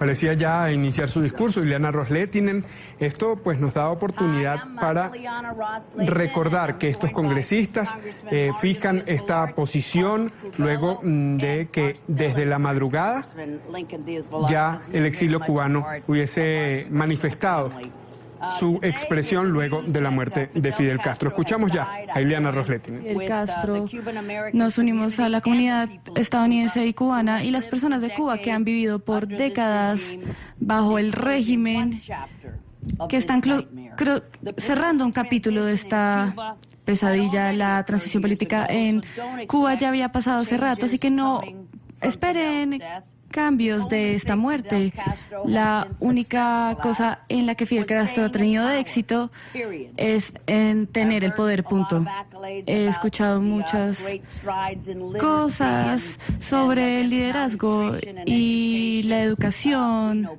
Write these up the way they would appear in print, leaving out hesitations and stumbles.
parecía ya iniciar su discurso, Ileana Ros-Lehtinen. Esto pues nos da oportunidad para recordar que estos congresistas fijan esta posición luego de que desde la madrugada ya el exilio cubano hubiese manifestado su expresión luego de la muerte de Fidel Castro. Escuchamos ya a Ileana Ros-Lehtinen. Fidel Castro, nos unimos a la comunidad estadounidense y cubana y las personas de Cuba que han vivido por décadas bajo el régimen, que están cerrando un capítulo de esta pesadilla. La transición política en Cuba ya había pasado hace rato, así que no esperen cambios de esta muerte. La única cosa en la que Fidel Castro ha tenido de éxito es en tener el poder, punto. He escuchado muchas cosas sobre el liderazgo y la educación,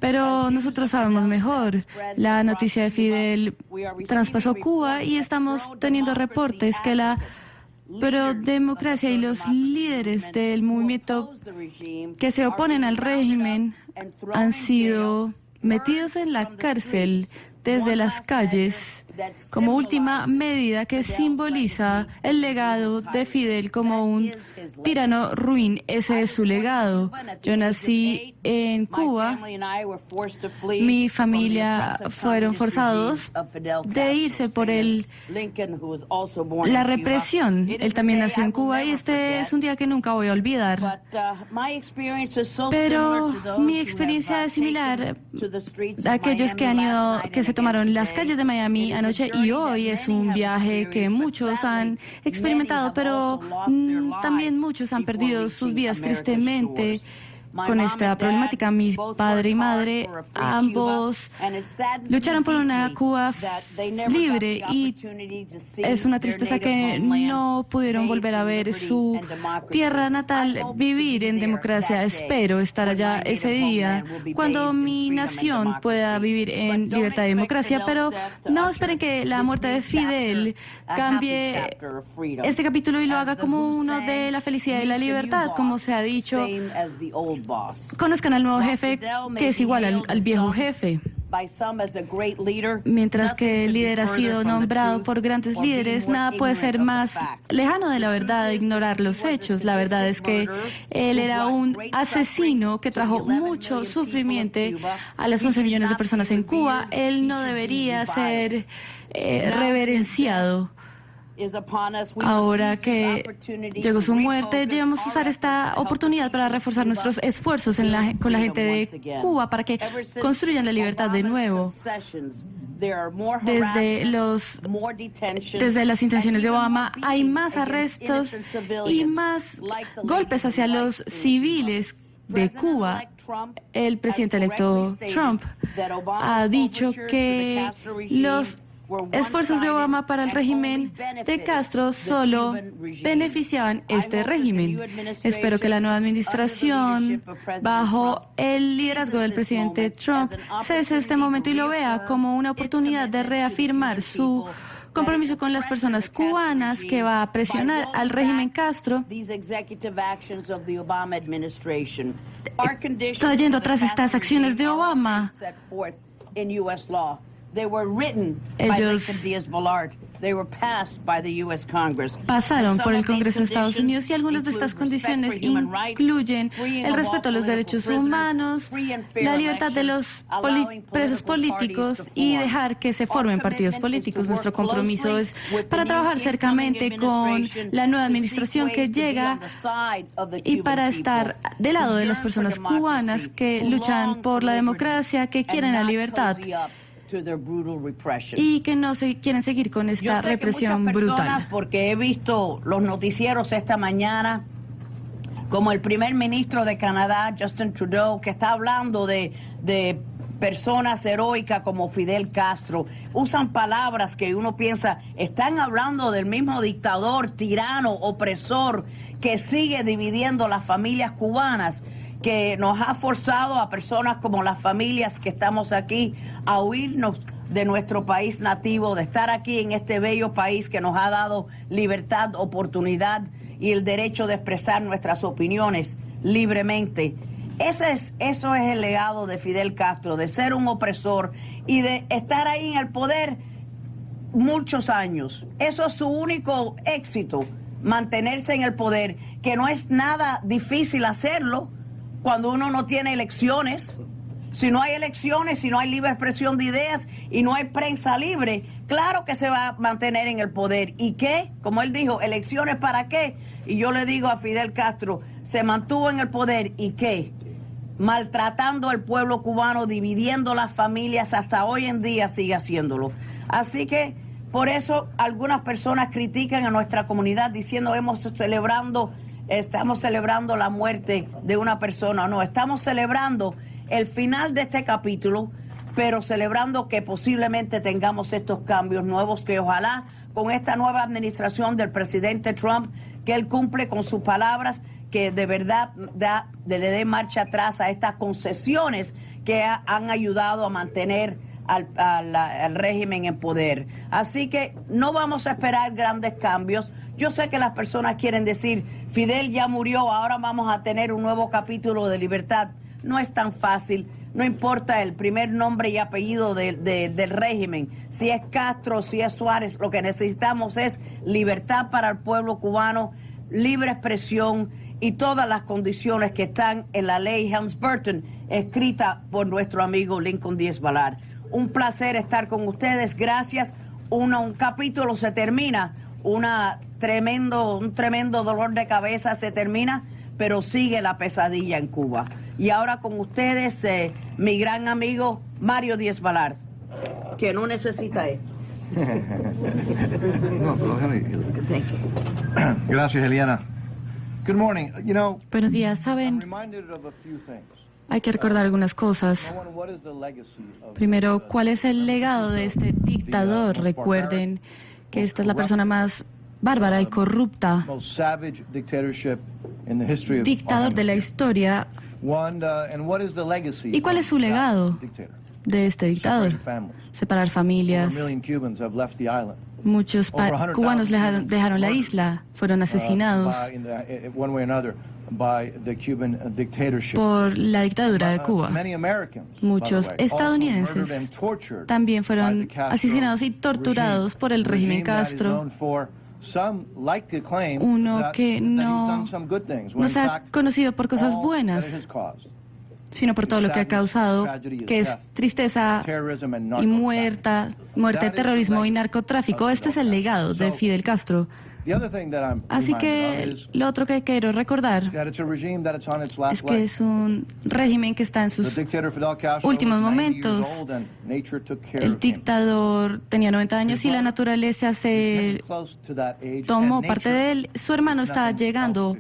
pero nosotros sabemos mejor. La noticia de Fidel traspasó Cuba y estamos teniendo reportes que la democracia y los líderes del movimiento que se oponen al régimen han sido metidos en la cárcel desde las calles como última medida que simboliza el legado de Fidel como un tirano ruin. Ese es su legado. Yo nací en Cuba. Mi familia fueron forzados de irse por la represión. Él también nació en Cuba y este es un día que nunca voy a olvidar. Pero mi experiencia es similar a aquellos que se tomaron las calles de Miami anoche, y hoy es un viaje que muchos han experimentado, pero también muchos han perdido sus vidas tristemente con esta problemática. Mi padre y madre, ambos lucharon por una Cuba libre y es una tristeza que no pudieron volver a ver su tierra natal vivir en democracia. Espero estar allá ese día cuando mi nación pueda vivir en libertad y democracia, pero no esperen que la muerte de Fidel cambie este capítulo y lo haga como uno de la felicidad y la libertad, como se ha dicho. Conozcan al nuevo jefe, que es igual al viejo jefe. Mientras que el líder ha sido nombrado por grandes líderes, nada puede ser más lejano de la verdad, de ignorar los hechos. La verdad es que él era un asesino que trajo mucho sufrimiento a las 11 millones de personas en Cuba. Él no debería ser reverenciado. Ahora que llegó su muerte, debemos usar esta oportunidad para reforzar nuestros esfuerzos con la gente de Cuba para que construyan la libertad de nuevo. Desde las intenciones de Obama hay más arrestos y más golpes hacia los civiles de Cuba. El presidente electo Trump ha dicho que los esfuerzos de Obama para el régimen de Castro solo beneficiaban este régimen. Espero que la nueva administración, bajo el liderazgo del presidente Trump, cese este momento y lo vea como una oportunidad de reafirmar su compromiso con las personas cubanas, que va a presionar al régimen Castro, trayendo atrás estas acciones de Obama. Ellos pasaron por el Congreso de Estados Unidos y algunas de estas condiciones incluyen el respeto a los derechos humanos, la libertad de los presos políticos y dejar que se formen partidos políticos. Nuestro compromiso es para trabajar cercanamente con la nueva administración que llega y para estar del lado de las personas cubanas que luchan por la democracia, que quieren la libertad y que no se quieren seguir con esta represión brutal. Porque he visto los noticieros esta mañana, como el primer ministro de Canadá, Justin Trudeau, que está hablando de personas heroicas como Fidel Castro. Usan palabras que uno piensa, están hablando del mismo dictador, tirano, opresor, que sigue dividiendo las familias cubanas, que nos ha forzado a personas como las familias que estamos aquí a huirnos de nuestro país nativo, de estar aquí en este bello país que nos ha dado libertad, oportunidad y el derecho de expresar nuestras opiniones libremente. Eso es el legado de Fidel Castro, de ser un opresor y de estar ahí en el poder muchos años. Eso es su único éxito, mantenerse en el poder, que no es nada difícil hacerlo cuando uno no tiene elecciones. Si no hay elecciones, si no hay libre expresión de ideas y no hay prensa libre, claro que se va a mantener en el poder. ¿Y qué? Como él dijo, ¿elecciones para qué? Y yo le digo a Fidel Castro, se mantuvo en el poder, ¿y qué? Maltratando al pueblo cubano, dividiendo las familias, hasta hoy en día sigue haciéndolo. Así que por eso algunas personas critican a nuestra comunidad diciendo estamos celebrando la muerte de una persona. No, estamos celebrando el final de este capítulo, pero celebrando que posiblemente tengamos estos cambios nuevos, que ojalá con esta nueva administración del presidente Trump, que él cumple con sus palabras, que de verdad le dé marcha atrás a estas concesiones que han ayudado a mantener al régimen en poder. Así que no vamos a esperar grandes cambios. Yo sé que las personas quieren decir, Fidel ya murió, ahora vamos a tener un nuevo capítulo de libertad. No es tan fácil, no importa el primer nombre y apellido del régimen, si es Castro, si es Suárez, lo que necesitamos es libertad para el pueblo cubano, libre expresión y todas las condiciones que están en la ley Helms-Burton, escrita por nuestro amigo Lincoln Díaz Balart. Un placer estar con ustedes, gracias. Un capítulo se termina, un tremendo dolor de cabeza se termina, pero sigue la pesadilla en Cuba. Y ahora con ustedes, mi gran amigo Mario Díaz Balart, que no necesita esto. Gracias, Eliana. Good morning. Buenos días, ¿saben? Hay que recordar algunas cosas. Primero, ¿cuál es el legado de este dictador? Recuerden que esta es la persona más bárbara y corrupta dictador de la historia. ¿Y cuál es su legado de este dictador? Separar familias. Muchos cubanos dejaron la isla, fueron asesinados por la dictadura de Cuba. Muchos estadounidenses también fueron asesinados y torturados por el régimen Castro. Uno que no se ha conocido por cosas buenas, sino por todo lo que ha causado, que es tristeza y muerte, terrorismo y narcotráfico. Este es el legado de Fidel Castro. Así que lo otro que quiero recordar es que es un régimen que está en sus últimos momentos. El dictador tenía 90 años y la naturaleza se tomó parte de él. Su hermano está llegando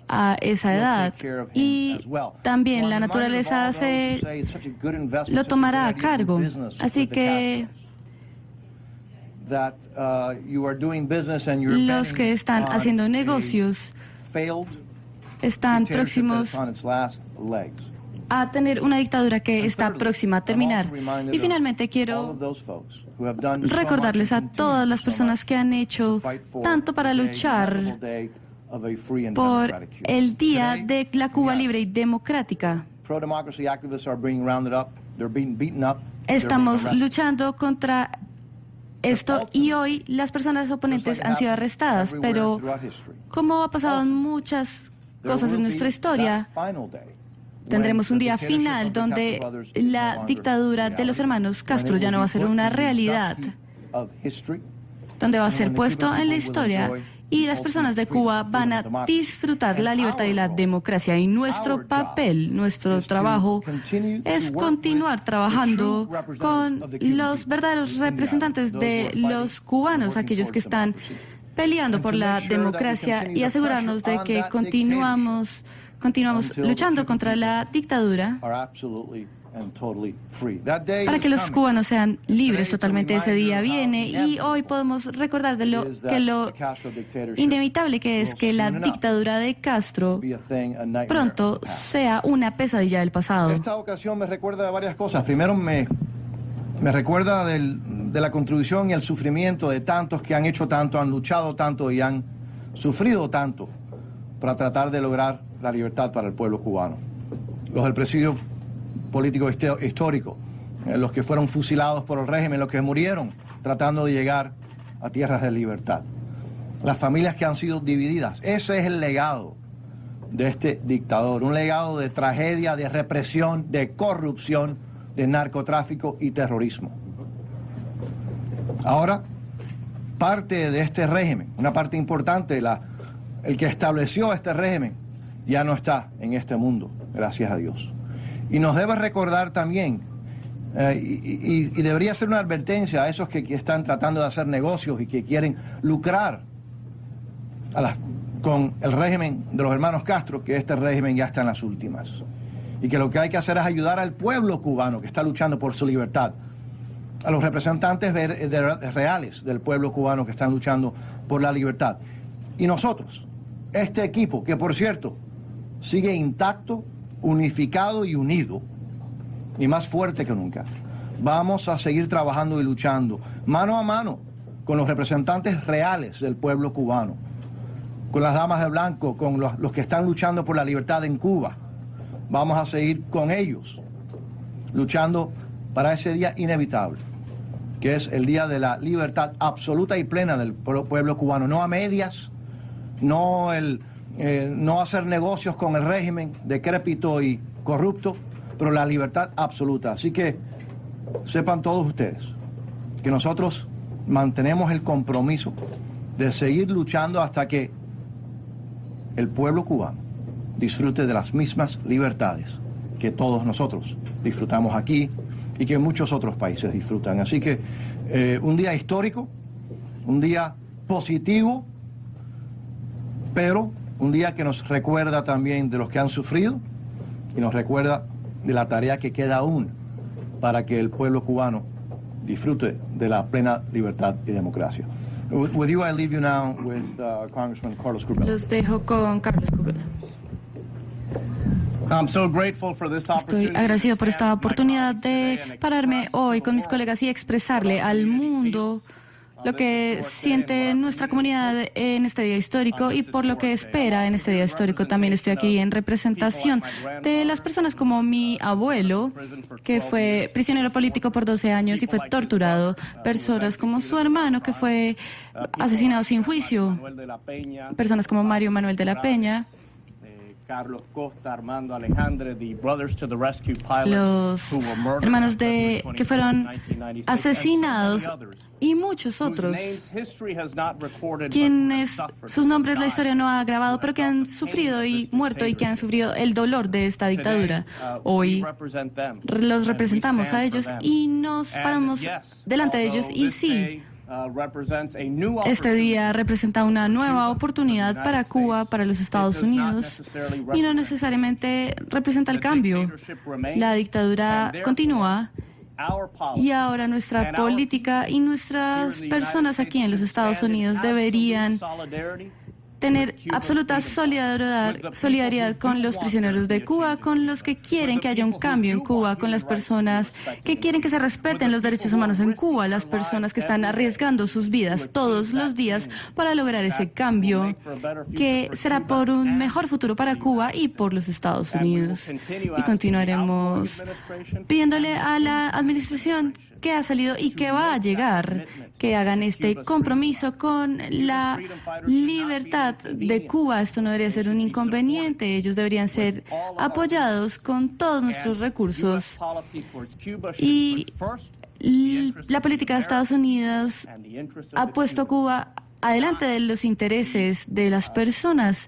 a esa edad y también la naturaleza lo tomará a cargo. Así que los que están haciendo negocios están próximos a tener una dictadura que está próxima a terminar. Y finalmente quiero recordarles a todas las personas que han hecho tanto para luchar por el día de la Cuba libre y democrática. Estamos luchando contra esto y hoy las personas oponentes han sido arrestadas, pero como ha pasado en muchas cosas en nuestra historia, tendremos un día final donde la dictadura de los hermanos Castro ya no va a ser una realidad, donde va a ser puesto en la historia y las personas de Cuba van a disfrutar la libertad y la democracia. Y nuestro papel, nuestro trabajo es continuar trabajando con los verdaderos representantes de los cubanos, aquellos que están peleando por la democracia, y asegurarnos de que continuamos luchando contra la dictadura para que los cubanos sean libres totalmente. Ese día viene y hoy podemos recordar de lo inevitable que es que la dictadura de Castro pronto sea una pesadilla del pasado. Esta ocasión me recuerda varias cosas. Primero me recuerda de la contribución y el sufrimiento de tantos que han hecho tanto, han luchado tanto y han sufrido tanto para tratar de lograr la libertad para el pueblo cubano. los del presidio político histórico, los que fueron fusilados por el régimen, los que murieron tratando de llegar a tierras de libertad, las familias que han sido divididas. Ese es el legado de este dictador, un legado de tragedia, de represión, de corrupción, de narcotráfico y terrorismo. Ahora, parte de este régimen, una parte importante, el que estableció este régimen, ya no está en este mundo, gracias a Dios. Y nos debe recordar también, y debería ser una advertencia a esos que están tratando de hacer negocios y que quieren lucrar con el régimen de los hermanos Castro, que este régimen ya está en las últimas. Y que lo que hay que hacer es ayudar al pueblo cubano que está luchando por su libertad, a los representantes reales del pueblo cubano que están luchando por la libertad. Y nosotros, este equipo, que por cierto, sigue intacto, unificado y unido, y más fuerte que nunca, vamos a seguir trabajando y luchando mano a mano con los representantes reales del pueblo cubano, con las damas de blanco, con los que están luchando por la libertad en Cuba. Vamos a seguir con ellos, luchando para ese día inevitable, que es el día de la libertad absoluta y plena del pueblo cubano, no a medias, no hacer negocios con el régimen decrépito y corrupto, pero la libertad absoluta. Así que sepan todos ustedes que nosotros mantenemos el compromiso de seguir luchando hasta que el pueblo cubano disfrute de las mismas libertades que todos nosotros disfrutamos aquí y que muchos otros países disfrutan. Así que un día histórico, un día positivo, pero un día que nos recuerda también de los que han sufrido y nos recuerda de la tarea que queda aún para que el pueblo cubano disfrute de la plena libertad y democracia. With you, I leave you now with Congressman Carlos Curbelo. Los dejo con Carlos Curbelo. Estoy agradecido por esta oportunidad de pararme hoy con mis colegas y expresarle al mundo lo que siente nuestra comunidad en este día histórico y por lo que espera en este día histórico. También estoy aquí en representación de las personas como mi abuelo, que fue prisionero político por 12 años y fue torturado, personas como su hermano, que fue asesinado sin juicio, personas como Mario Manuel de la Peña, Carlos Costa, Armando Alejandre, the Brothers to the Rescue Pilots, los hermanos que fueron asesinados y muchos otros, quienes sus nombres la historia no ha grabado, pero que han sufrido y muerto y que han sufrido el dolor de esta dictadura. Hoy los representamos a ellos y nos paramos delante de ellos y sí, este día representa una nueva oportunidad para Cuba, para los Estados Unidos, y no necesariamente representa el cambio. La dictadura continúa y ahora nuestra política y nuestras personas aquí en los Estados Unidos deberían tener absoluta solidaridad con los prisioneros de Cuba, con los que quieren que haya un cambio en Cuba, con las personas que quieren que se respeten los derechos humanos en Cuba, las personas que están arriesgando sus vidas todos los días para lograr ese cambio que será por un mejor futuro para Cuba y por los Estados Unidos. Y continuaremos pidiéndole a la administración que ha salido y que va a llegar, que hagan este compromiso con la libertad de Cuba. Esto no debería ser un inconveniente. Ellos deberían ser apoyados con todos nuestros recursos. Y la política de Estados Unidos ha puesto a Cuba adelante de los intereses de las personas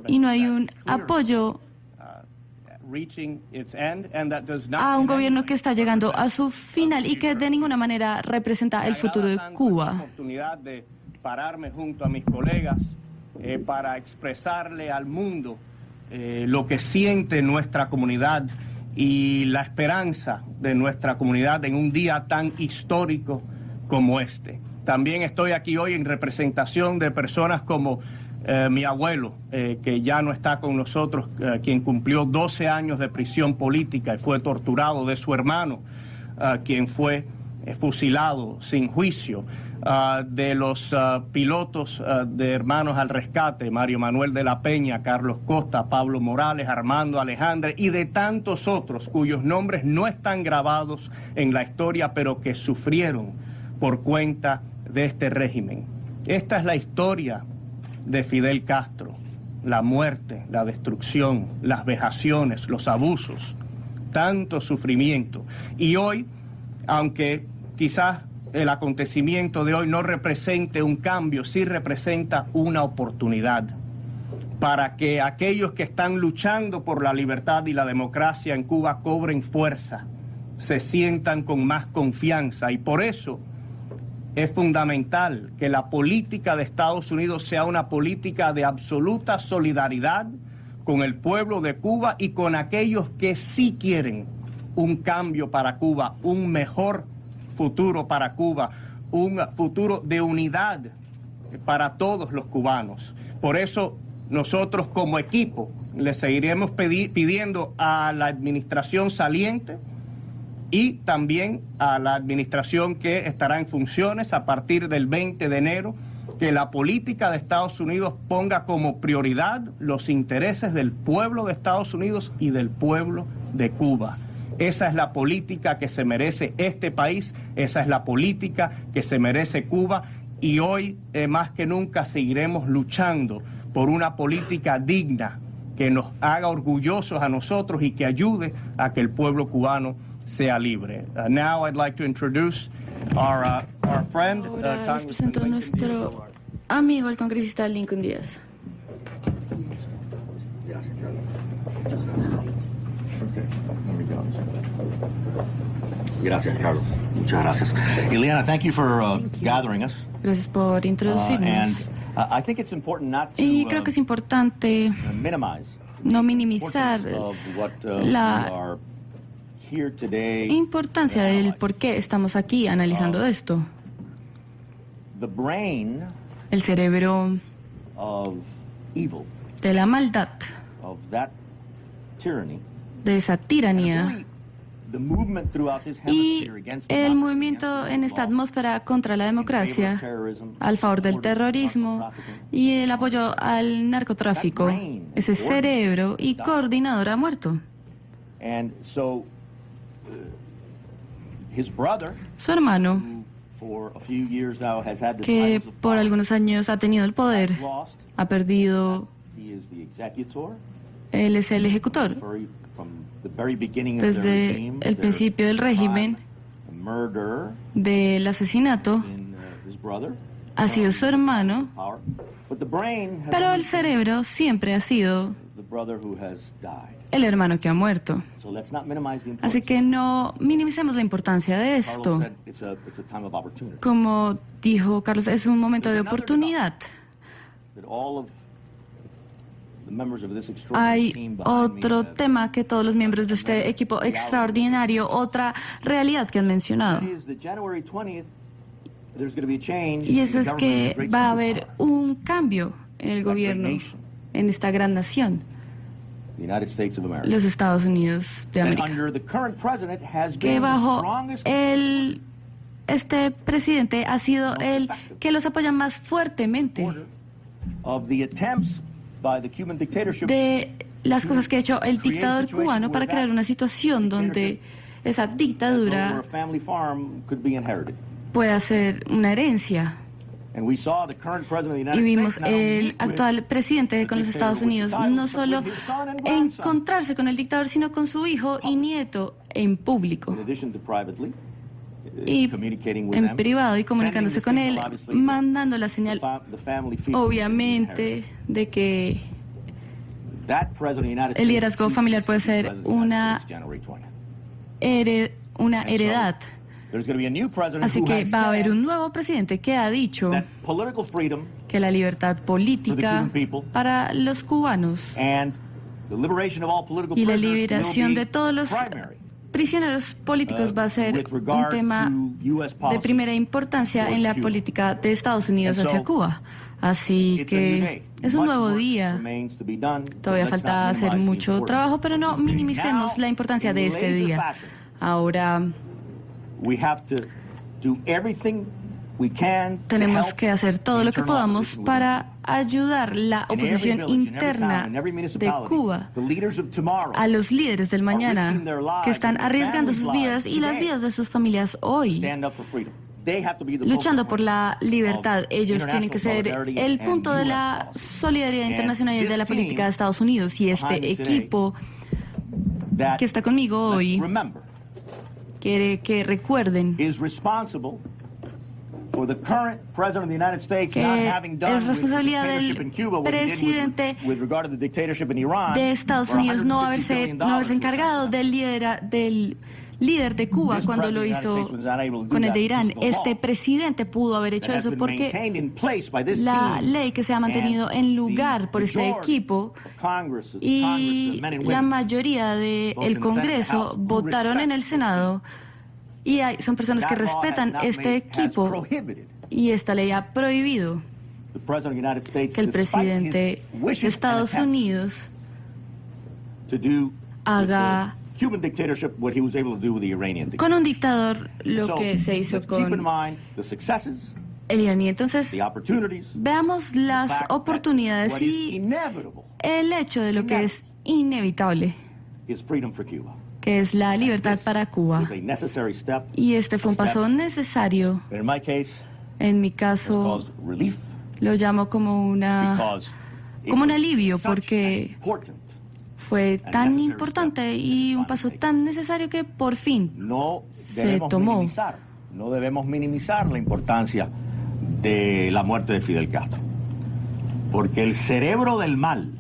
y no hay un apoyo a un gobierno que está llegando a su final y que de ninguna manera representa el futuro de Cuba. La oportunidad de pararme junto a mis colegas para expresarle al mundo lo que siente nuestra comunidad y la esperanza de nuestra comunidad en un día tan histórico como este. También estoy aquí hoy en representación de personas como mi abuelo, que ya no está con nosotros, quien cumplió 12 años de prisión política y fue torturado, de su hermano, quien fue fusilado sin juicio, de los pilotos de Hermanos al Rescate, Mario Manuel de la Peña, Carlos Costa, Pablo Morales, Armando Alejandre y de tantos otros cuyos nombres no están grabados en la historia, pero que sufrieron por cuenta de este régimen. Esta es la historia de Fidel Castro: la muerte, la destrucción, las vejaciones, los abusos, tanto sufrimiento. Y hoy, aunque quizás el acontecimiento de hoy no represente un cambio, sí representa una oportunidad para que aquellos que están luchando por la libertad y la democracia en Cuba cobren fuerza, se sientan con más confianza. Y por eso es fundamental que la política de Estados Unidos sea una política de absoluta solidaridad con el pueblo de Cuba y con aquellos que sí quieren un cambio para Cuba, un mejor futuro para Cuba, un futuro de unidad para todos los cubanos. Por eso nosotros como equipo le seguiremos pidiendo a la administración saliente y también a la administración que estará en funciones a partir del 20 de enero, que la política de Estados Unidos ponga como prioridad los intereses del pueblo de Estados Unidos y del pueblo de Cuba. Esa es la política que se merece este país, esa es la política que se merece Cuba, y hoy más que nunca seguiremos luchando por una política digna que nos haga orgullosos a nosotros y que ayude a que el pueblo cubano sea libre. Now I'd like to introduce our friend, Ahora les presento a nuestro amigo, el congresista Lincoln Díaz. Gracias, Carlos. Muchas gracias. Ileana, thank you for gathering us. Gracias por introducirnos. I think it's important not to Y creo que es importante minimize no minimizar of what la we are here today. importancia del por qué estamos aquí analizando esto. The brain El cerebro of evil, de la maldad, of that tyranny. de esa tiranía The movement throughout this y hemisphere against el democracy, movimiento against en esta law, atmósfera contra la democracia, al favor del terrorismo y el apoyo al narcotráfico. Ese cerebro y coordinador ha muerto. And so his brother, Su hermano, who for a few years now has had the que titles of por power, algunos años ha tenido el poder, has lost. ha perdido, He is the executor. él es el ejecutor. From the very beginning of their Desde regime, el principio del régimen, crime, murder del asesinato, in his brother, ha sido su hermano, power. But the brain has pero always el cerebro siempre ha sido been the brother who has died. el hermano que ha muerto. So let's not minimize the Así importance. que no minimicemos la importancia de Carlos esto. said it's a time of opportunity. Como dijo Carlos, es un momento de oportunidad. That all of the members of this extraordinary Hay team behind me otro have- tema que todos los miembros de este equipo extraordinario, otra realidad que han mencionado. That is that January 20th, there's going to be a change Y in eso the es government of que the great va a superpower, haber un cambio en el gobierno, en esta gran nación, the United States of America. los Estados Unidos de And América. under the current president has Que been the bajo strongest este presidente ha sido el que los apoya más fuertemente supporter of the attempts by the Cuban dictatorship de las cosas que ha hecho el dictador cubano para crear una situación donde esa as though dictadura a family farm could be inherited. pueda ser una herencia. And we saw the current president of the Y United vimos States not only el meet with actual presidente con los Estados Unidos no solo encontrarse con el dictador, sino con su hijo y nieto en público in addition to privately y communicating with en them, privado y comunicándose con él, mandando la señal, the family feast will be obviamente, de que inherited. That president of the United el States liderazgo ceases familiar to puede be ser president of the United una States January 20th. una And so, heredad. there's going to be a new president Así who que has va a haber said un nuevo presidente que ha dicho that political freedom que la libertad política para los cubanos and the liberation of all political y la prisoners liberación will be de todos los primary prisioneros políticos va a ser with un regard tema to U.S. de policy. primera importancia en la Cuba. política de Estados Unidos And so, hacia Cuba. Así It's a new que day. es un Much nuevo work día. remains to be done, but Todavía let's falta not hacer minimize the mucho importance trabajo, pero no of this day. minimicemos Now, la importancia de in este laser día. fashion, Ahora we have to do everything we can to Tenemos help que hacer todo lo que internal podamos opposition para ayudar la in every oposición village, in every interna town, in every de municipality. Cuba The leaders of tomorrow a los líderes del mañana risking their lives que están and their arriesgando sus families' vidas lives y las today vidas de sus familias hoy, stand up for freedom. They have to be the luchando focal por la point libertad. of Ellos tienen que ser international el solidarity punto de and la US policy. solidaridad And internacional y de this la política de Estados Unidos. Y este behind me today equipo that, que está conmigo let's hoy remember, quiere que recuerden is responsible for the current president of the United States que not having done es with the responsabilidad dictatorship del in Cuba what he did presidente with regard to the dictatorship in Iran de Estados where Unidos no $150 billion haberse was encargado spent. del líder de Cuba This cuando lo president of the United hizo States was not able to do con el de that Irán. because of the Este law presidente pudo haber hecho that has eso been porque maintained in place by this la team ley que se ha mantenido and en the lugar por este majority equipo of Congress, y men and la women, mayoría both in del the Senate and Congreso House, who votaron en el respect Senado y son personas que that law has respetan not este made- has equipo prohibited y esta ley ha prohibido the president of the United States, que el despite presidente his wishes de and Estados attempts Unidos to do haga with the Cuban dictatorship what he was able to do with the Iranian dictatorship. con un dictador lo So, que se hizo let's keep in con mind the successes, el iraní. Entonces, the opportunities, veamos the las fact that oportunidades what is y inevitable el hecho de lo que es inevitable, is freedom for Cuba. que es la libertad para Cuba. It's a necessary step. Y este fue un paso necesario. But in my case, En mi it's caso, caused relief lo llamo como un because it como un was alivio, such porque an important. fue tan importante y un paso tan necesario que por fin No se debemos tomó. no debemos minimizar la importancia de la muerte de Fidel Castro. Porque el cerebro del mal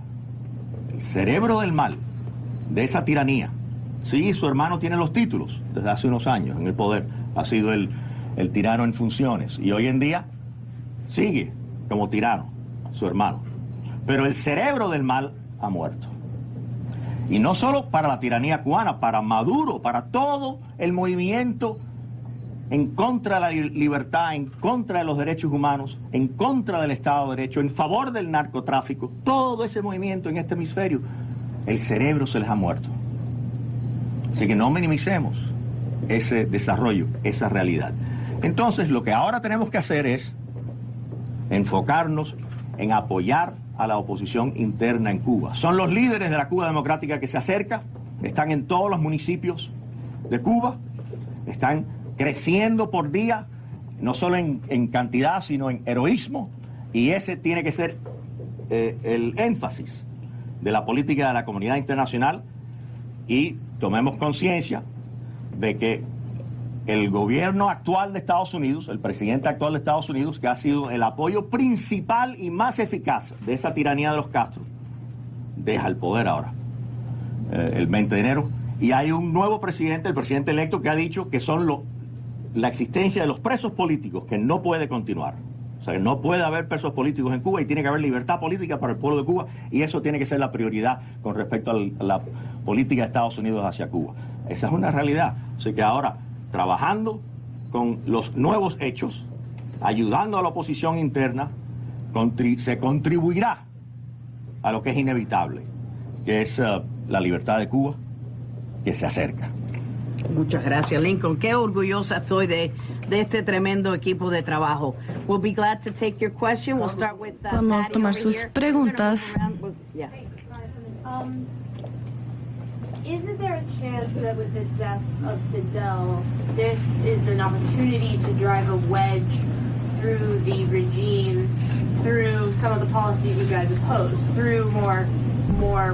de esa tiranía, sí, su hermano tiene los títulos desde hace unos años en el poder, ha sido el tirano en funciones y hoy en día sigue como tirano su hermano. Pero el cerebro del mal ha muerto. Y no solo para la tiranía cubana, para Maduro, para todo el movimiento en contra de la libertad, en contra de los derechos humanos, en contra del Estado de Derecho, en favor del narcotráfico, todo ese movimiento en este hemisferio, el cerebro se les ha muerto. Así que no minimicemos ese desarrollo, esa realidad. Entonces, lo que ahora tenemos que hacer es enfocarnos en apoyar a la oposición interna en Cuba. Son los líderes de la Cuba democrática que se acerca, están en todos los municipios de Cuba, están creciendo por día, no solo en cantidad, sino en heroísmo, y ese tiene que ser el énfasis de la política de la comunidad internacional, y tomemos conciencia de que el gobierno actual de Estados Unidos, el presidente actual de Estados Unidos, que ha sido el apoyo principal y más eficaz de esa tiranía de los Castro, deja el poder ahora, el 20 de enero, y hay un nuevo presidente, el presidente electo, que ha dicho que son la existencia de los presos políticos que no puede continuar. O sea, que no puede haber presos políticos en Cuba y tiene que haber libertad política para el pueblo de Cuba, y eso tiene que ser la prioridad con respecto a la política de Estados Unidos hacia Cuba. Esa es una realidad. Así que ahora, trabajando con los nuevos hechos, ayudando a la oposición interna, se contribuirá a lo que es inevitable, que es la libertad de Cuba, que se acerca. Muchas gracias, Lincoln. Qué orgullosa estoy de este tremendo equipo de trabajo. We'll be glad to take your question. We'll start with Vamos a Patty tomar over sus here. preguntas. Yeah. Isn't there a chance that with the death of Fidel, this is an opportunity to drive a wedge through the regime, through some of the policies you guys oppose, through more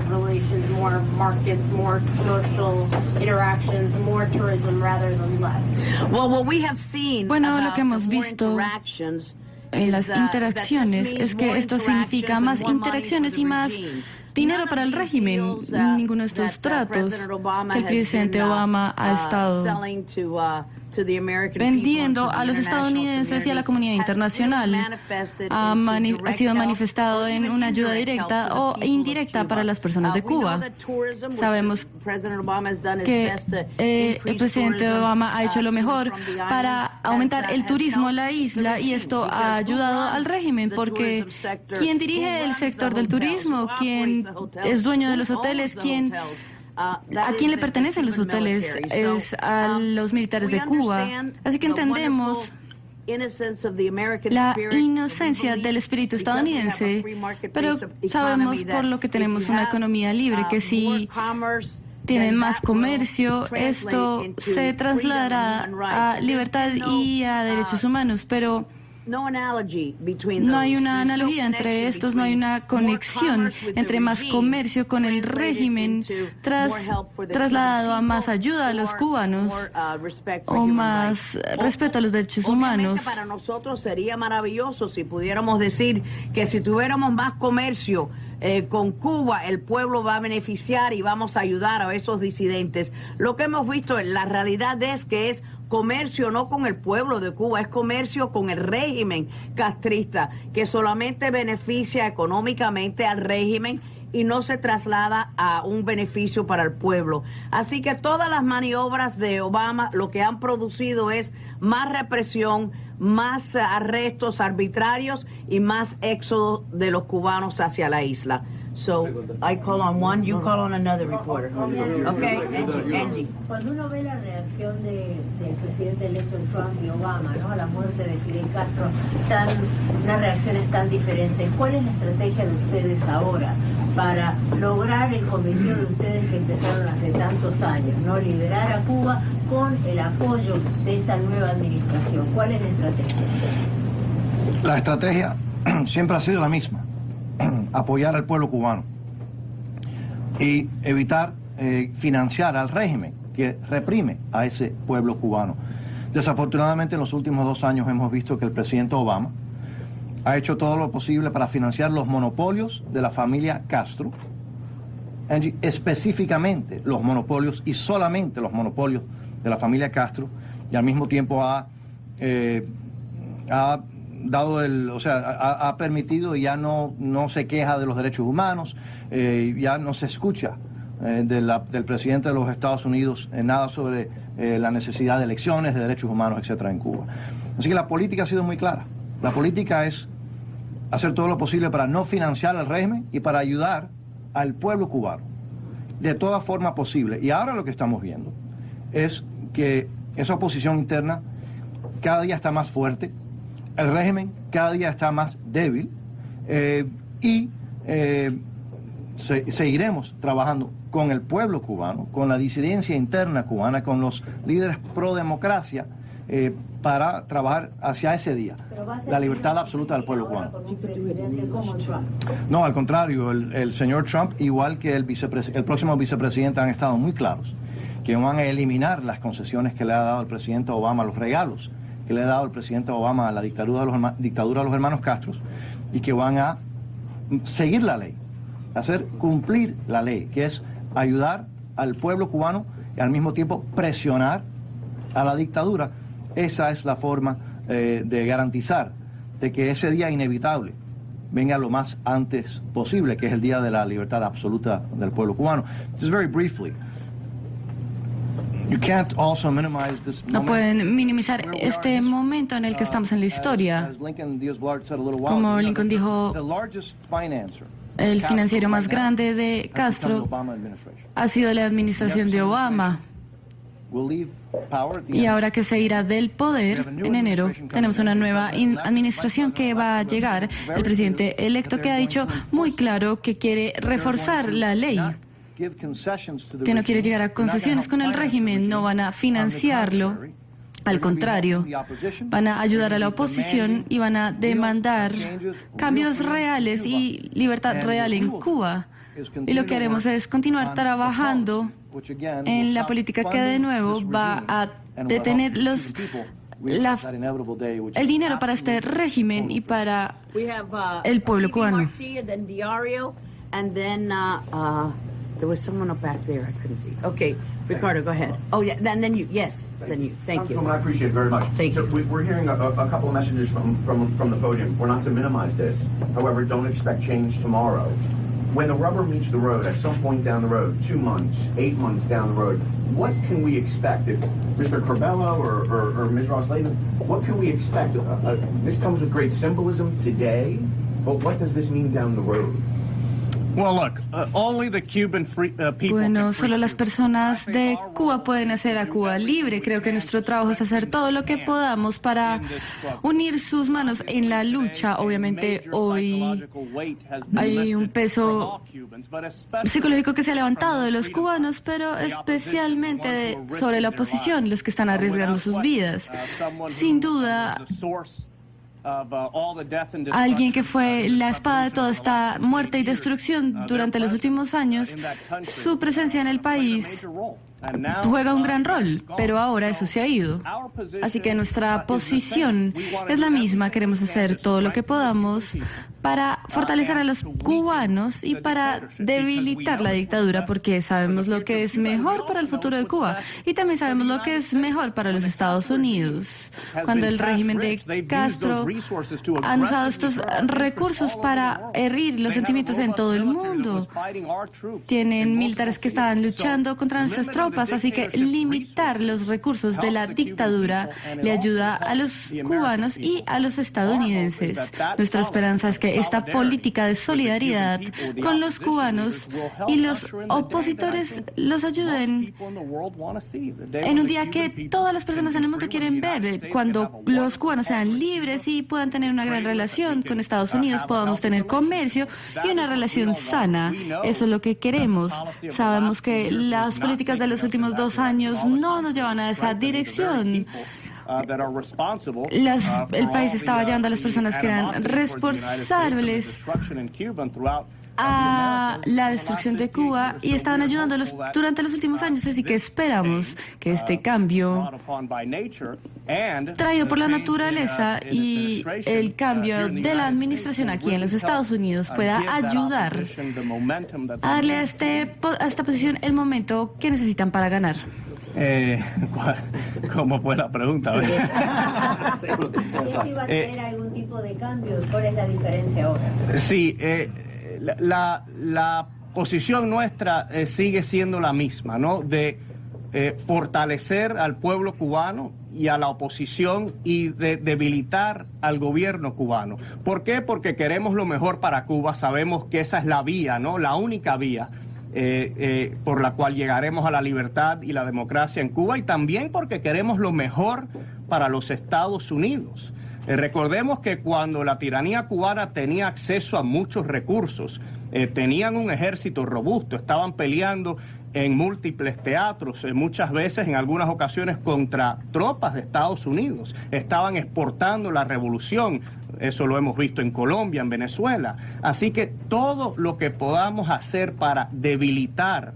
relations, more markets, more commercial interactions, more tourism rather than less? Well, what we have seen Bueno, lo about que hemos the more visto interactions en las is, that interacciones this means es que more esto significa interactions más and more money interacciones for y the más regime. dinero para el régimen. Ninguno de estos tratos que el presidente Obama ha estado vendiendo a los estadounidenses y a la comunidad internacional ha sido manifestado en una ayuda directa o indirecta para las personas de Cuba. Sabemos que el presidente Obama ha hecho lo mejor para aumentar el turismo en la isla, y esto ha ayudado al régimen, porque ¿quién dirige el sector del turismo? ¿Quién es dueño de los hoteles? ¿Quién ¿A quién le pertenecen los hoteles? Es a los militares de Cuba. Así que entendemos la inocencia del espíritu estadounidense, pero sabemos por lo que tenemos una economía libre, que si tienen más comercio, esto se trasladará a libertad y a derechos humanos, pero no hay una analogía entre estos, no hay una conexión entre más comercio con el régimen trasladado a más ayuda a los cubanos o más respeto a los derechos humanos. Para nosotros sería maravilloso si pudiéramos decir que si tuviéramos más comercio con Cuba, el pueblo va a beneficiar y vamos a ayudar a esos disidentes. Lo que hemos visto en la realidad es que es comercio no con el pueblo de Cuba, es comercio con el régimen castrista, que solamente beneficia económicamente al régimen y no se traslada a un beneficio para el pueblo. Así que todas las maniobras de Obama lo que han producido es más represión, más arrestos arbitrarios y más éxodo de los cubanos hacia la isla. So, I call on one, you call on another reporter. Okay, Angie. Cuando uno ve la reacción del presidente electo Trump y Obama, ¿no?, a la muerte de Fidel Castro, unas reacciones tan diferentes, ¿cuál es la estrategia de ustedes ahora para lograr el cometido de ustedes que empezaron hace tantos años, ¿no?, liberar a Cuba con el apoyo de esta nueva administración? ¿Cuál es la estrategia? La estrategia siempre ha sido la misma: apoyar al pueblo cubano y evitar financiar al régimen que reprime a ese pueblo cubano. Desafortunadamente, en los últimos 2 años hemos visto que el presidente Obama ha hecho todo lo posible para financiar los monopolios de la familia Castro, Angie, específicamente los monopolios y solamente los monopolios de la familia Castro, y al mismo tiempo ha permitido y ya no se queja de los derechos humanos, ya no se escucha del presidente de los Estados Unidos nada sobre la necesidad de elecciones, de derechos humanos, etcétera, en Cuba. Así que la política ha sido muy clara. La política es hacer todo lo posible para no financiar al régimen y para ayudar al pueblo cubano de toda forma posible. Y ahora lo que estamos viendo es que esa oposición interna cada día está más fuerte, el régimen cada día está más débil y seguiremos trabajando con el pueblo cubano, con la disidencia interna cubana, con los líderes pro democracia para trabajar hacia ese día, la libertad absoluta del pueblo cubano. No, al contrario, el señor Trump, igual que el próximo vicepresidente, han estado muy claros que van a eliminar las concesiones que le ha dado el presidente Obama, los regalos que le ha dado el presidente Obama a la dictadura de los hermanos Castro, y que van a seguir la ley, hacer cumplir la ley, que es ayudar al pueblo cubano y al mismo tiempo presionar a la dictadura. Esa es la forma de garantizar de que ese día inevitable venga lo más antes posible, que es el día de la libertad absoluta del pueblo cubano. Just very briefly, no pueden minimizar este momento en el que estamos en la historia. Como Lincoln dijo, el financiero más grande de Castro ha sido la administración de Obama. Y ahora que se irá del poder en enero, tenemos una nueva administración que va a llegar. El presidente electo que ha dicho muy claro que quiere reforzar la ley, que no quiere llegar a concesiones con el régimen, no van a financiarlo. Al contrario, van a ayudar a la oposición y van a demandar cambios reales y libertad real en Cuba. Y lo que haremos es continuar trabajando en la política que de nuevo va a detener el dinero para este régimen y para el pueblo cubano. There was someone up back there I couldn't see. Okay, Ricardo, go ahead. Oh, yeah, and then you. Yes, then you. Thank you. I appreciate it very much. Thank you. We're hearing a couple of messages from the podium. We're not to minimize this. However, don't expect change tomorrow. When the rubber meets the road, at some point down the road, 2 months, 8 months down the road, what can we expect? If Mr. Corbello or Ms. Ross-Lavin, what can we expect? This comes with great symbolism today, but what does this mean down the road? Bueno, solo las personas de Cuba pueden hacer a Cuba libre. Creo que nuestro trabajo es hacer todo lo que podamos para unir sus manos en la lucha. Obviamente hoy hay un peso psicológico que se ha levantado de los cubanos, pero especialmente sobre la oposición, los que están arriesgando sus vidas. Sin duda, alguien que fue la espada de toda esta muerte y destrucción durante los últimos años, su presencia en el país juega un gran rol, pero ahora eso se ha ido. Así que nuestra posición es la misma. Queremos hacer todo lo que podamos para fortalecer a los cubanos y para debilitar la dictadura, porque sabemos lo que es mejor para el futuro de Cuba y también sabemos lo que es mejor para los Estados Unidos. Cuando el régimen de Castro ha usado estos recursos para herir los sentimientos en todo el mundo, tienen militares que estaban luchando contra nuestras tropas, así que limitar los recursos de la dictadura le ayuda a los cubanos y a los estadounidenses. Nuestra esperanza es que esta política de solidaridad con los cubanos y los opositores los ayuden en un día que todas las personas en el mundo quieren ver, cuando los cubanos sean libres y puedan tener una gran relación con Estados Unidos, podamos tener comercio y una relación sana. Eso es lo que queremos. Sabemos que las políticas de los últimos 2 años no nos llevan a esa dirección. El país estaba llevando a las personas que eran responsables a la destrucción de Cuba y estaban ayudándolos durante los últimos años, así que esperamos que este cambio traído por la naturaleza y el cambio de la administración aquí en los Estados Unidos pueda ayudar a darle a esta posición el momento que necesitan para ganar. ¿Cómo fue la pregunta? ¿Si va a tener algún tipo de cambio? ¿Cuál es la diferencia ahora? Sí, la posición nuestra sigue siendo la misma, ¿no? De fortalecer al pueblo cubano y a la oposición y de debilitar al gobierno cubano. ¿Por qué? Porque queremos lo mejor para Cuba, sabemos que esa es la vía, ¿no? La única vía por la cual llegaremos a la libertad y la democracia en Cuba, y también porque queremos lo mejor para los Estados Unidos. Recordemos que cuando la tiranía cubana tenía acceso a muchos recursos, tenían un ejército robusto, estaban peleando en múltiples teatros, muchas veces, en algunas ocasiones, contra tropas de Estados Unidos. Estaban exportando la revolución, eso lo hemos visto en Colombia, en Venezuela. Así que todo lo que podamos hacer para debilitar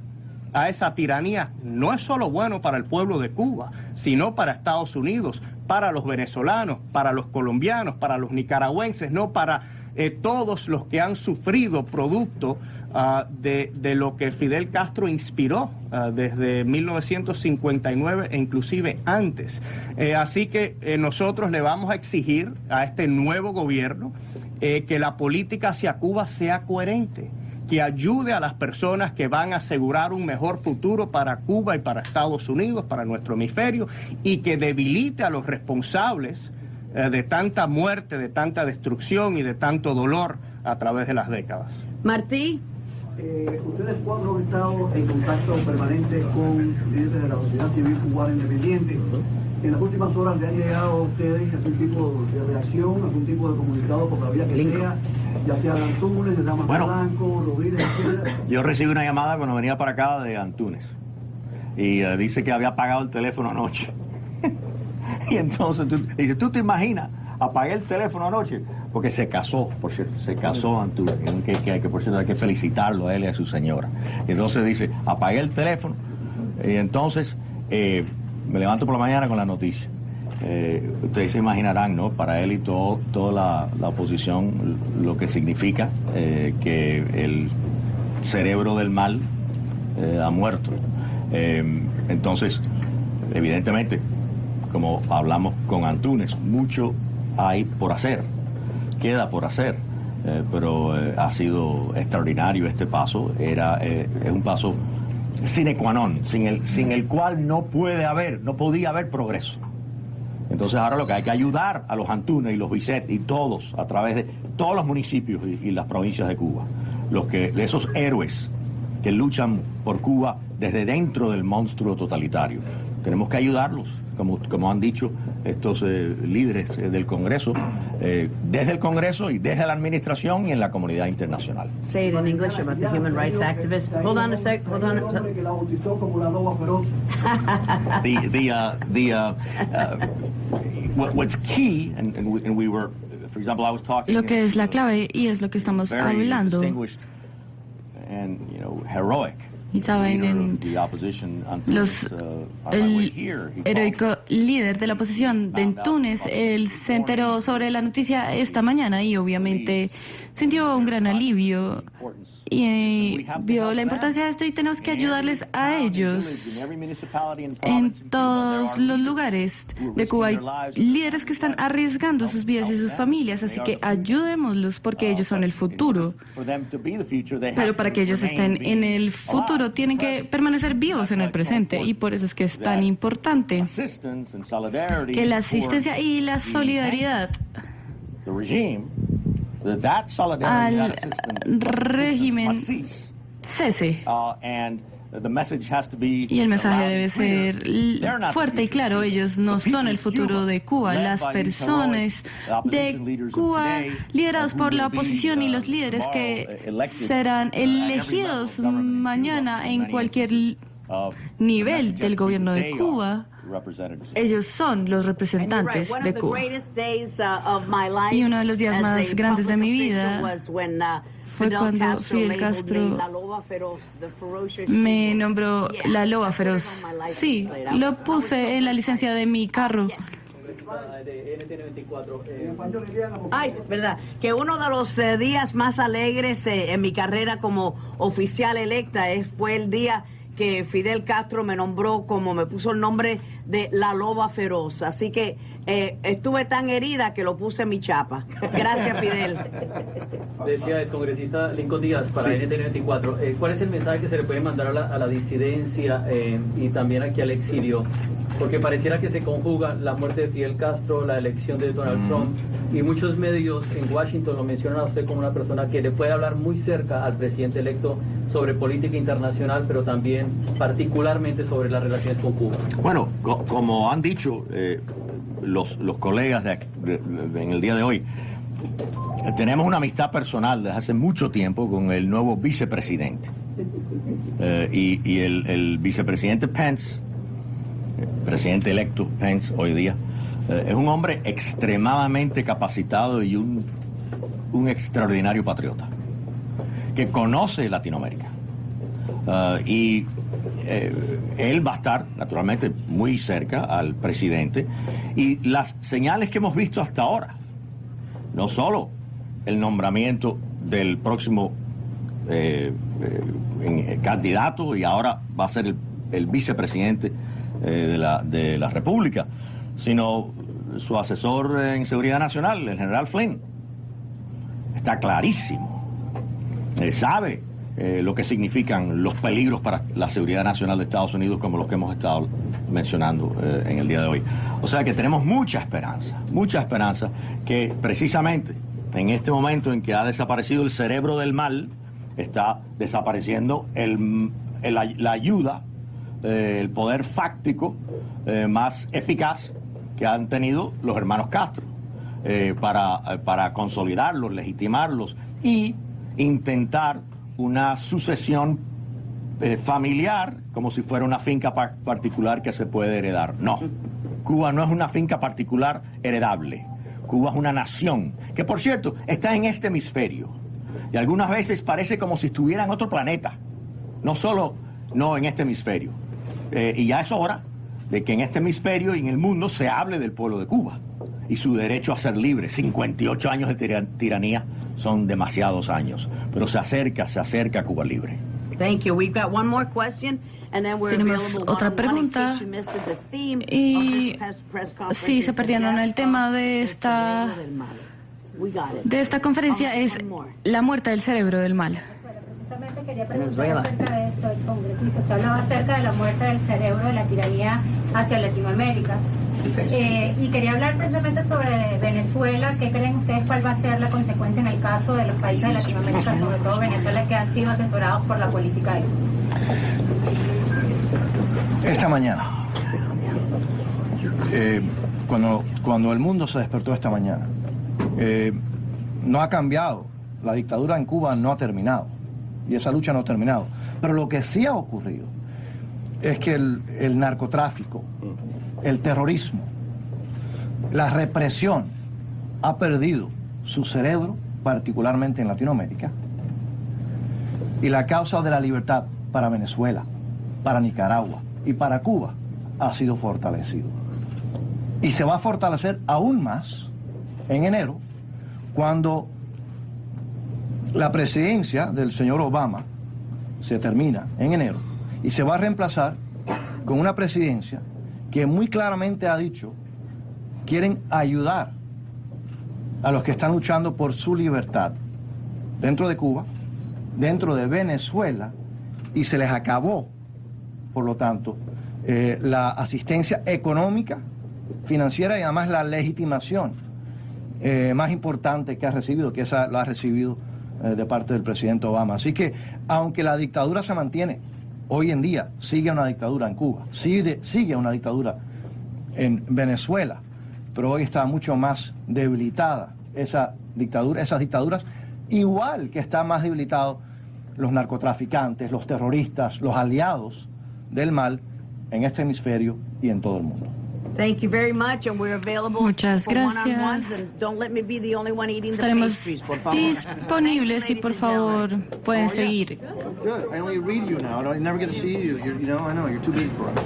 a esa tiranía no es solo bueno para el pueblo de Cuba, sino para Estados Unidos, para los venezolanos, para los colombianos, para los nicaragüenses, no para todos los que han sufrido producto de lo que Fidel Castro inspiró desde 1959 e inclusive antes. Así que nosotros le vamos a exigir a este nuevo gobierno que la política hacia Cuba sea coherente, que ayude a las personas que van a asegurar un mejor futuro para Cuba y para Estados Unidos, para nuestro hemisferio, y que debilite a los responsables de tanta muerte, de tanta destrucción y de tanto dolor a través de las décadas. Martí. Ustedes 4 han estado en contacto permanente con líderes de la sociedad civil cubana independiente. En las últimas horas le han llegado a ustedes algún tipo de reacción, algún tipo de comunicado por la vía que sea, ya sea de Antunes, de Damas Blanco, Rodríguez, etc. Yo recibí una llamada cuando venía para acá de Antunes y dice que había apagado el teléfono anoche. Y entonces tú te imaginas, apagué el teléfono anoche, porque se casó, por cierto, se casó Antunes, que por cierto hay que felicitarlo a él y a su señora. Y entonces dice, apagué el teléfono, y entonces me levanto por la mañana con la noticia. Ustedes se imaginarán, ¿no? Para él y toda la oposición, lo que significa que el cerebro del mal ha muerto. Entonces, evidentemente, como hablamos con Antunes, mucho hay por hacer, queda por hacer, pero ha sido extraordinario este paso. Es un paso sine qua non, sin el cual no podía haber progreso. Entonces ahora lo que hay que ayudar a los Antunes y los Bisset y todos, a través de todos los municipios y las provincias de Cuba, esos héroes que luchan por Cuba desde dentro del monstruo totalitario. Tenemos que ayudarlos, como han dicho estos líderes del Congreso, desde el Congreso y desde la administración y en la comunidad internacional. Say it in English about the human rights activists. Hold on a sec. Hold on. Que la bautizó como la loba feroz. What's key, and we were, for example, I was talking. Lo que es la clave y es lo que estamos hablando. And, heroic. Y saben, el heroico líder de la oposición de Túnez, él se enteró sobre la noticia esta mañana y obviamente sintió un gran alivio y vio la importancia de esto y tenemos que ayudarles a ellos. En todos los lugares de Cuba hay líderes que están arriesgando sus vidas y sus familias, así que ayudémoslos porque ellos son el futuro. Pero para que ellos estén en el futuro tienen que permanecer vivos en el presente y por eso es que es tan importante que la asistencia y la solidaridad al régimen cese. Y el mensaje debe ser fuerte y claro. Ellos no son el futuro de Cuba. Las personas de Cuba, liderados por la oposición y los líderes que serán elegidos mañana en cualquier nivel del gobierno de Cuba, ellos son los representantes de Cuba. Y uno de los días más grandes de mi vida fue cuando Fidel Castro me nombró la loba feroz. Sí, lo puse en la licencia de mi carro. Ay, es verdad, que uno de los días más alegres en mi carrera como oficial electa fue el día que Fidel Castro me nombró, como me puso el nombre de la loba feroz. Así que estuve tan herida que lo puse en mi chapa. Gracias, Fidel. Decía el congresista Lincoln Díaz para NTN24. ¿Cuál es el mensaje que se le puede mandar a la disidencia y también aquí al exilio? Porque pareciera que se conjuga la muerte de Fidel Castro, la elección de Donald Trump, y muchos medios en Washington lo mencionan a usted como una persona que le puede hablar muy cerca al presidente electo sobre política internacional, pero también particularmente sobre las relaciones con Cuba. Bueno, como han dicho los colegas en el día de hoy, tenemos una amistad personal desde hace mucho tiempo con el nuevo vicepresidente. Y el vicepresidente Pence, el presidente electo Pence hoy día, es un hombre extremadamente capacitado y un extraordinario patriota que conoce Latinoamérica. Él va a estar, naturalmente, muy cerca al presidente. Y las señales que hemos visto hasta ahora, no solo el nombramiento del próximo candidato y ahora va a ser el vicepresidente de la República, sino su asesor en seguridad nacional, el general Flynn. Está clarísimo. Él sabe lo que significan los peligros para la seguridad nacional de Estados Unidos, como los que hemos estado mencionando en el día de hoy. O sea que tenemos mucha esperanza que precisamente en este momento en que ha desaparecido el cerebro del mal, está desapareciendo la ayuda, el poder fáctico más eficaz que han tenido los hermanos Castro para consolidarlos, legitimarlos y intentar una sucesión familiar como si fuera una finca particular que se puede heredar. No, Cuba no es una finca particular heredable. Cuba es una nación que, por cierto, está en este hemisferio y algunas veces parece como si estuviera en otro planeta, no en este hemisferio. Y ya es hora de que en este hemisferio y en el mundo se hable del pueblo de Cuba y su derecho a ser libre. 58 años de tiranía son demasiados años, pero se acerca Cuba libre. Thank you. We've got one more question, and then we're Tenemos available otra one-on-one pregunta in case you missed it. The theme y of this press conference sí, se is perdieron el tema de We got it. esta conferencia es la muerte del cerebro del mal. Justamente quería preguntar acerca de esto, el congresista. Usted hablaba acerca de la muerte del cerebro de la tiranía hacia Latinoamérica. Y quería hablar precisamente sobre Venezuela. ¿Qué creen ustedes cuál va a ser la consecuencia en el caso de los países de Latinoamérica, sobre todo Venezuela, que han sido asesorados por la política de Esta mañana, cuando el mundo se despertó esta mañana, no ha cambiado. La dictadura en Cuba no ha terminado y esa lucha no ha terminado. Pero lo que sí ha ocurrido es que el narcotráfico, el terrorismo, la represión ha perdido su cerebro, particularmente en Latinoamérica, y la causa de la libertad para Venezuela, para Nicaragua y para Cuba ha sido fortalecido. Y se va a fortalecer aún más en enero, cuando la presidencia del señor Obama se termina en enero y se va a reemplazar con una presidencia que muy claramente ha dicho quieren ayudar a los que están luchando por su libertad dentro de Cuba, dentro de Venezuela, y se les acabó, por lo tanto, la asistencia económica, financiera y además la legitimación más importante que ha recibido, que esa la ha recibido de parte del presidente Obama. Así que, aunque la dictadura se mantiene, hoy en día sigue una dictadura en Cuba, sigue una dictadura en Venezuela, pero hoy está mucho más debilitada esas dictaduras, igual que están más debilitados los narcotraficantes, los terroristas, los aliados del mal en este hemisferio y en todo el mundo. Thank you very much, and we're available Muchas for one-on-ones, gracias. and don't let me be the only one eating the Estaremos pastries, por favor. disponibles y por favor pueden seguir. Good. I only read you now. I never get to see you. I know you're too busy for us.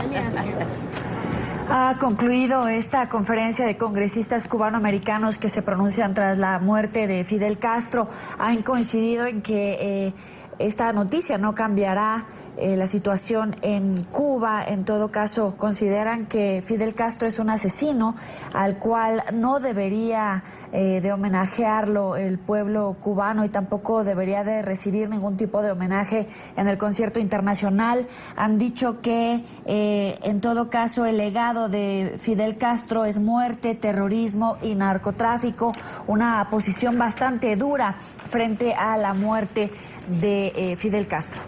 Ha concluido esta conferencia de congresistas cubanoamericanos que se pronuncian tras la muerte de Fidel Castro. Han coincidido en que esta noticia no cambiará la situación en Cuba. En todo caso, consideran que Fidel Castro es un asesino al cual no debería de homenajearlo el pueblo cubano y tampoco debería de recibir ningún tipo de homenaje en el concierto internacional. Han dicho que en todo caso el legado de Fidel Castro es muerte, terrorismo y narcotráfico, una posición bastante dura frente a la muerte de Fidel Castro.